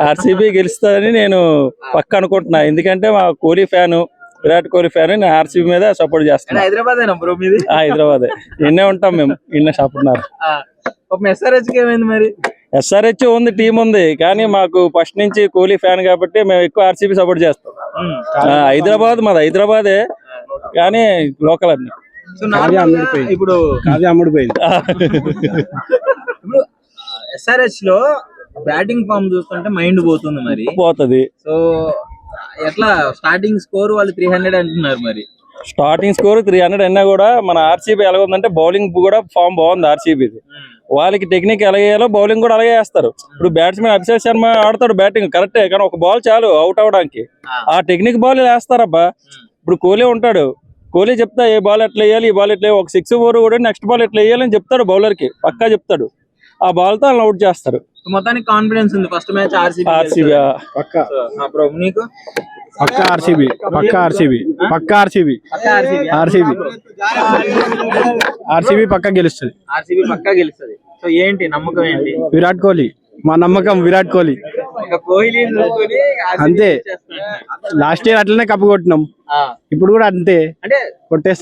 RCB గెలుస్తుందని నేను పక్క అనుకుంటున్నా. ఎందుకంటే మా కోహ్లీ ఫ్యాను, విరాట్ కోహ్లీ ఫ్యాన్, నేను ఆర్సీబీ మీద సపోర్ట్ చేస్తాను. హైదరాబాద్ నిన్నే ఉంటాం మేము, నిన్నే సపోర్ట్. ఎస్ఆర్హెచ్ ఉంది, టీం ఉంది, కానీ మాకు ఫస్ట్ నుంచి కోహ్లీ ఫ్యాన్ కాబట్టి మేము ఎక్కువ ఆర్సీబీ సపోర్ట్ చేస్తాం. హైదరాబాద్ మాది హైదరాబాదే, కానీ లోకల్ అన్ని ఇప్పుడు అమ్ముడిపోయింది. ఎస్ఆర్హెచ్ లో బ్యాటింగ్ ఫామ్ చూస్తుంటే మైండ్ పోతుంది, మరి పోతుంది. సో ఎట్లా స్టార్టింగ్ స్కోర్ వాళ్ళు 300 అంటున్నారు. మరి స్టార్టింగ్ స్కోర్ 300 అన్నా కూడా మన ఆర్సీబీ ఎలా ఉందంటే బౌలింగ్ కూడా ఫామ్ బాగుంది ఆర్సీబీది. వాళ్ళకి టెక్నిక్ ఎలా వేయాలో బౌలింగ్ కూడా అలాగే వేస్తారు. ఇప్పుడు బ్యాట్స్మెన్ అభిషేక్ శర్మ ఆడతాడు బ్యాటింగ్ కరెక్టే, కానీ ఒక బాల్ చాలు అవుట్ అవడానికి. ఆ టెక్నిక్ బాల్ వేస్తారబ్బా. ఇప్పుడు కోహ్లీ ఉంటాడు, కోహ్లీ చెప్తా ఏ బాల్ ఎట్లా వేయాలి, ఈ బాల్ ఎట్లా ఒక 6-4 కూడా నెక్స్ట్ బాల్ ఎట్లా వేయాలని చెప్తాడు బౌలర్ కి, పక్కా చెప్తాడు. ఆ బాల్ తో అవుట్ చేస్తారు. మొత్తానికి కాన్ఫిడెన్స్ ఉంది ఫస్ట్ మ్యాచ్ ఆర్సీబీ. నీకు పక్కా ఆర్సీబీ, పక్కా ఆర్సీబీ, పక్కా ఆర్సీబీ, ఆర్సీబీ, ఆర్సీబీ పక్కా గెలుస్తుంది. ఆర్సీబీ పక్కా గెలుస్తుంది. సో ఏంటి నమ్మకం ఏంటి? విరాట్ కోహ్లీ, మా నమ్మకం విరాట్ కోహ్లీ. కోహ్లీ అంతే, లాస్ట్ ఇయర్ అట్లనే కప్పు కొట్టినాం, ఇప్పుడు కూడా అంతే అంటే కొట్టేస్తాం.